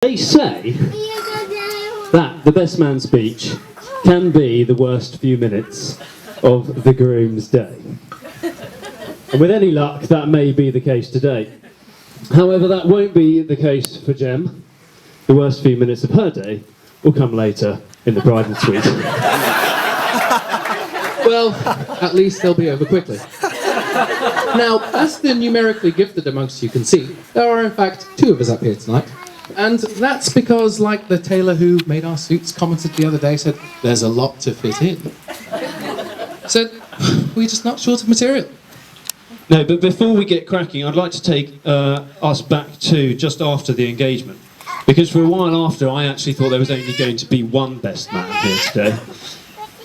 They say that the best man speech can be the worst few minutes of the groom's day. And with any luck, that may be the case today. However, that won't be the case for Jem. The worst few minutes of her day will come later in the bridal suite. Well, at least they'll be over quickly. Now, as the numerically gifted amongst you can see, there are in fact two of us up here tonight. And that's because, like the tailor who made our suits commented the other day, said, there's a lot to fit in. Said, we're just not short of material. No, but before we get cracking, I'd like to take us back to just after the engagement. Because for a while after, I actually thought there was only going to be one best man here today.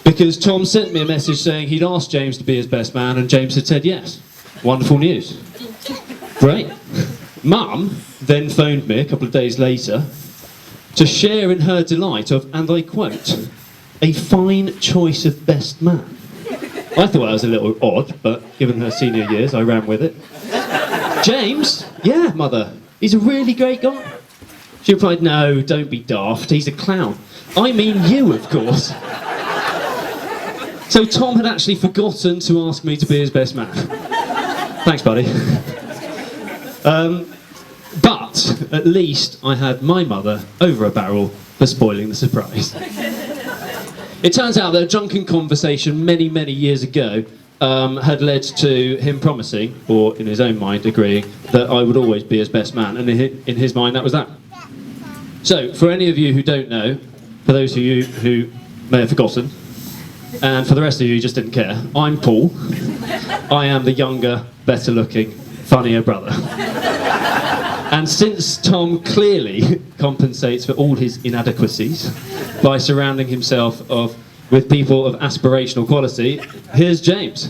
Because Tom sent me a message saying he'd asked James to be his best man, and James had said yes. Wonderful news. Great. Mum then phoned me a couple of days later to share in her delight of, and I quote, a fine choice of best man. I thought that was a little odd, but given her senior years, I ran with it. James? Yeah, Mother. He's a really great guy. She replied, no, don't be daft. He's a clown. I mean you, of course. So Tom had actually forgotten to ask me to be his best man. Thanks, buddy. But at least I had my mother over a barrel for spoiling the surprise. It turns out that a drunken conversation many, many years ago had led to him promising, or in his own mind agreeing, that I would always be his best man, and in his mind that was that. So, for any of you who don't know, for those of you who may have forgotten, and for the rest of you who just didn't care, I'm Paul. I am the younger, better looking, funnier brother. And since Tom clearly compensates for all his inadequacies by surrounding himself with people of aspirational quality, here's James.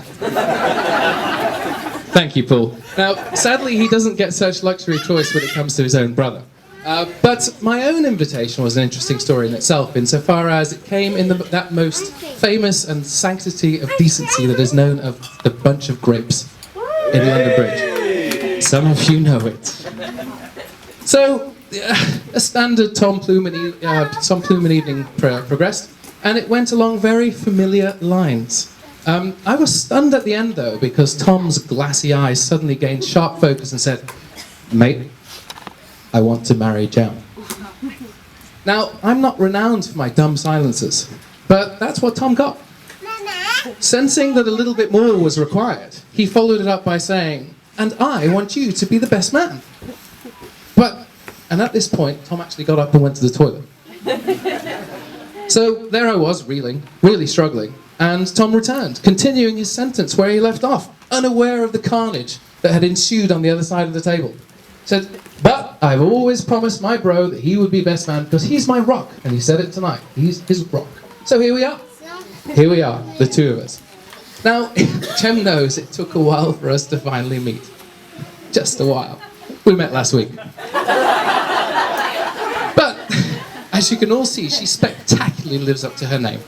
Thank you, Paul. Now, sadly, he doesn't get such luxury choice when it comes to his own brother. But my own invitation was an interesting story in itself, insofar as it came in that most famous and sanctity of decency that is known as the bunch of grapes in London Bridge. Some of you know it. So, a standard Tom Plewman evening progressed, and it went along very familiar lines. I was stunned at the end, though, because Tom's glassy eyes suddenly gained sharp focus and said, mate, I want to marry Jem. Now, I'm not renowned for my dumb silences, but that's what Tom got. Sensing that a little bit more was required, he followed it up by saying, and I want you to be the best man. And at this point, Tom actually got up and went to the toilet. So there I was, reeling, really struggling, and Tom returned, continuing his sentence where he left off, unaware of the carnage that had ensued on the other side of the table. Said, but I've always promised my bro that he would be best man because he's my rock, and he said it tonight, he's his rock. So here we are. Here we are, the two of us. Now, Jem knows it took a while for us to finally meet. Just a while. We met last week. But, as you can all see, she spectacularly lives up to her name.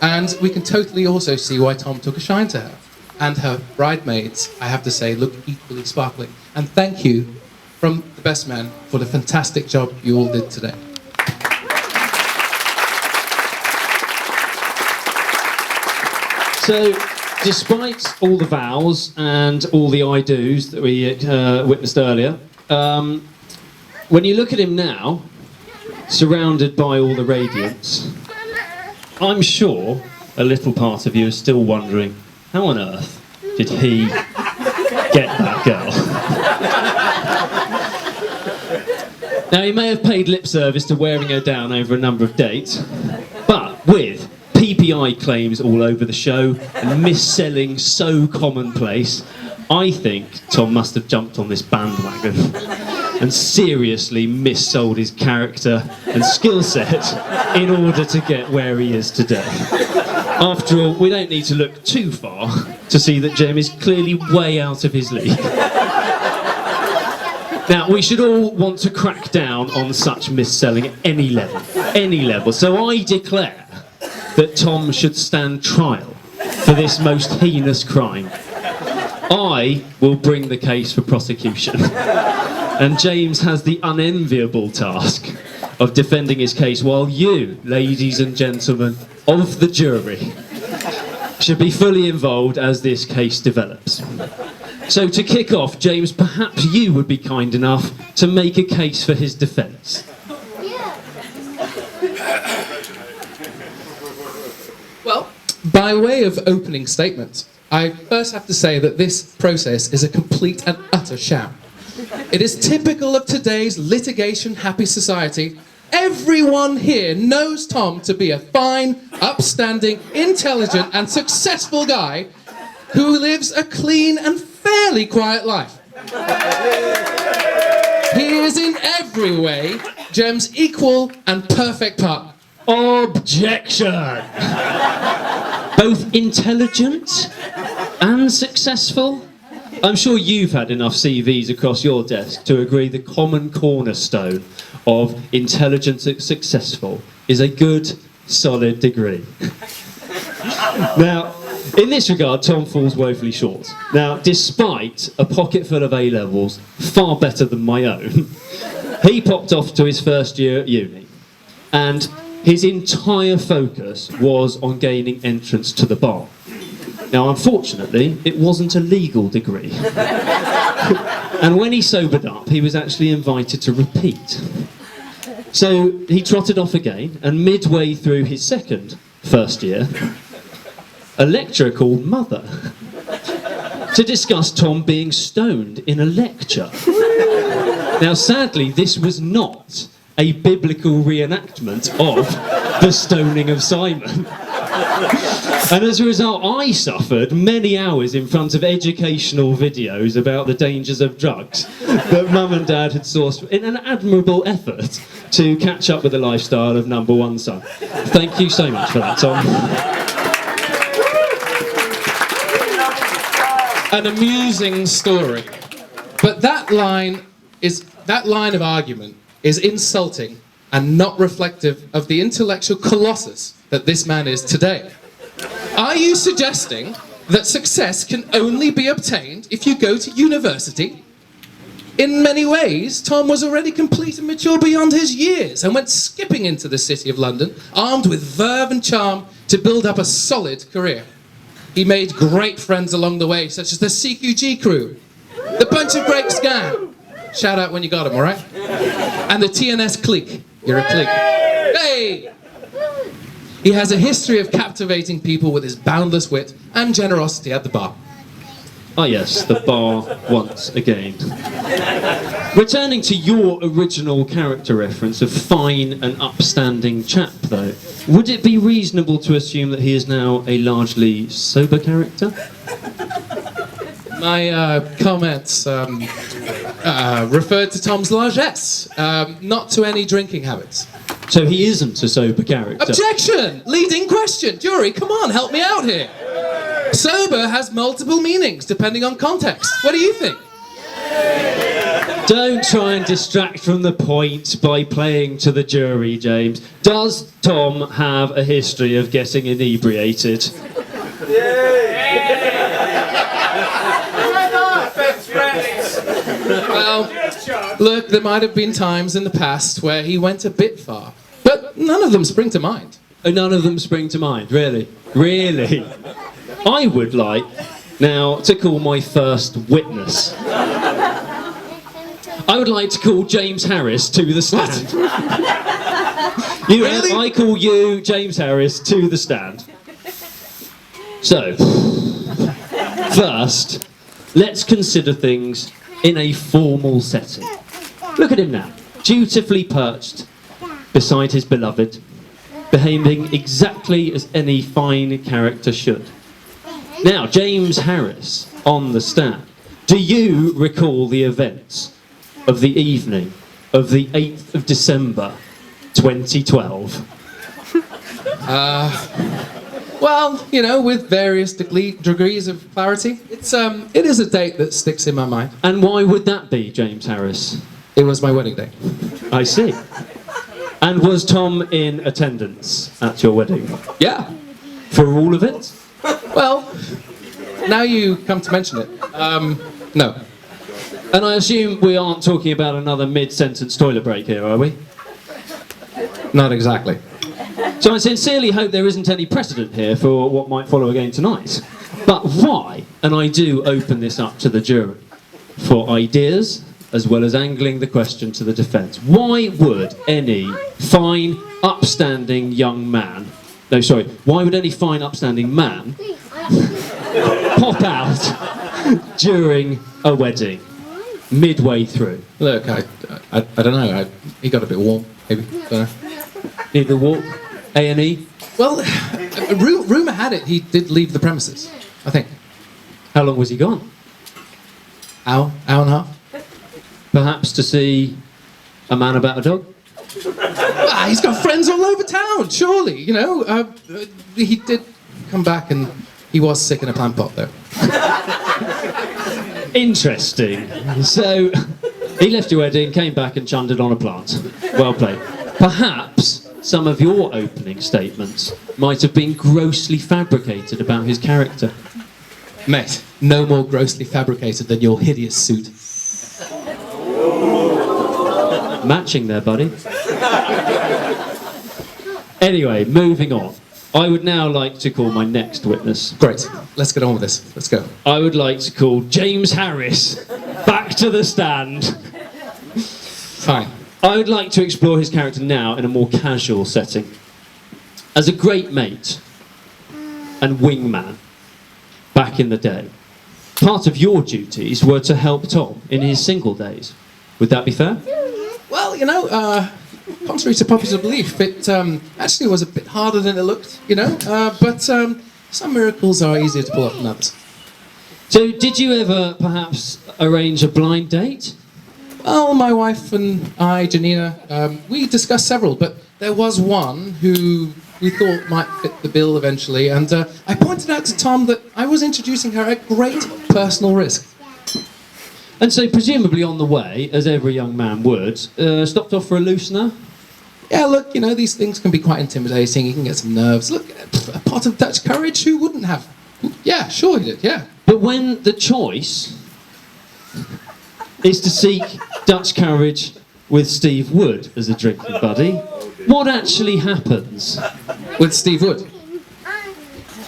And we can totally also see why Tom took a shine to her. And her bridesmaids, I have to say, look equally sparkling. And thank you from the best man for the fantastic job you all did today. So, despite all the vows and all the I do's that we witnessed earlier, when you look at him now, surrounded by all the radiance, I'm sure a little part of you is still wondering, how on earth did he get that girl? Now, he may have paid lip service to wearing her down over a number of dates, but with PPI claims all over the show and mis-selling so commonplace, I think Tom must have jumped on this bandwagon and seriously mis-sold his character and skill set in order to get where he is today. After all, we don't need to look too far to see that Jem is clearly way out of his league. Now, we should all want to crack down on such mis-selling at any level. So I declare that Tom should stand trial for this most heinous crime. I will bring the case for prosecution. And James has the unenviable task of defending his case, while you, ladies and gentlemen of the jury, should be fully involved as this case develops. So to kick off, James, perhaps you would be kind enough to make a case for his defence. Well, by way of opening statement, I first have to say that this process is a complete and utter sham. It is typical of today's litigation-happy society. Everyone here knows Tom to be a fine, upstanding, intelligent and successful guy who lives a clean and fairly quiet life. He is in every way Jem's equal and perfect partner. Objection! Both intelligent and successful? I'm sure you've had enough CVs across your desk to agree the common cornerstone of intelligent and successful is a good, solid degree. Now, in this regard, Tom falls woefully short. Now, despite a pocket full of A-levels, far better than my own, he popped off to his first year at uni, and his entire focus was on gaining entrance to the bar. Now, unfortunately, it wasn't a legal degree. And when he sobered up, he was actually invited to repeat. So he trotted off again, and midway through his first year, a lecturer called Mother to discuss Tom being stoned in a lecture. Now, sadly, this was not a biblical reenactment of the stoning of Simon. And as a result, I suffered many hours in front of educational videos about the dangers of drugs that Mum and Dad had sourced in an admirable effort to catch up with the lifestyle of number one son. Thank you so much for that, Tom. An amusing story. But that line of argument is insulting and not reflective of the intellectual colossus that this man is today. Are you suggesting that success can only be obtained if you go to university? In many ways, Tom was already complete and mature beyond his years and went skipping into the City of London, armed with verve and charm to build up a solid career. He made great friends along the way, such as the CQG crew, the Bunch of Breaks gang. Shout out when you got them, all right? And the TNS clique. You're a clique. Hey! He has a history of captivating people with his boundless wit and generosity at the bar. Ah yes, the bar once again. Returning to your original character reference of fine and upstanding chap, though, would it be reasonable to assume that he is now a largely sober character? My comments referred to Tom's largesse, not to any drinking habits. So he isn't a sober character? Objection! Leading question. Jury, come on, help me out here. Sober has multiple meanings depending on context. What do you think? Don't try and distract from the point by playing to the jury, James. Does Tom have a history of getting inebriated? Well, look, there might have been times in the past where he went a bit far, but none of them spring to mind. Oh, none of them spring to mind, really? Really? I would like now to call my first witness. I would like to call James Harris to the stand. You Really? I call you, James Harris, to the stand. So, first, let's consider things in a formal setting. Look at him now, dutifully perched beside his beloved, behaving exactly as any fine character should. Now, James Harris, on the stand, do you recall the events of the evening of the 8th of December, 2012? Well, you know, with various degrees of clarity, it is a date that sticks in my mind. And why would that be, James Harris? It was my wedding day. I see. And was Tom in attendance at your wedding? Yeah. For all of it? Well, now you come to mention it. No. And I assume we aren't talking about another mid-sentence toilet break here, are we? Not exactly. So I sincerely hope there isn't any precedent here for what might follow again tonight. But why, and I do open this up to the jury, for ideas as well as angling the question to the defence, why would any fine, upstanding young man, why would any fine, upstanding man pop out during a wedding, midway through? Look, I don't know. He got a bit warm, maybe. Don't know. Need a walk? A&E? Well, rumour had it he did leave the premises, I think. How long was he gone? Hour and a half. Perhaps to see a man about a dog? He's got friends all over town, surely, you know. He did come back and he was sick in a plant pot, though. Interesting. So, he left your wedding, came back and chundered on a plant. Well played. Perhaps some of your opening statements might have been grossly fabricated about his character. Mate, no more grossly fabricated than your hideous suit. Matching there, buddy. Anyway, moving on. I would now like to call my next witness. Great, let's get on with this. Let's go. I would like to call James Harris back to the stand. Fine. I would like to explore his character now in a more casual setting. As a great mate and wingman back in the day, part of your duties were to help Tom in his single days. Would that be fair? Well, you know, contrary to popular belief, it actually was a bit harder than it looked, you know, but some miracles are easier to pull off than others. So, did you ever perhaps arrange a blind date? Well, my wife and I, Janina, we discussed several, but there was one who we thought might fit the bill eventually, and I pointed out to Tom that I was introducing her at great personal risk. And so, presumably on the way, as every young man would, stopped off for a loosener? Yeah, look, you know, these things can be quite intimidating, you can get some nerves. Look, a pot of Dutch courage, who wouldn't have? Yeah, sure he did, yeah. But when the choice is to seek Dutch courage with Steve Wood as a drinking buddy, what actually happens? With Steve Wood?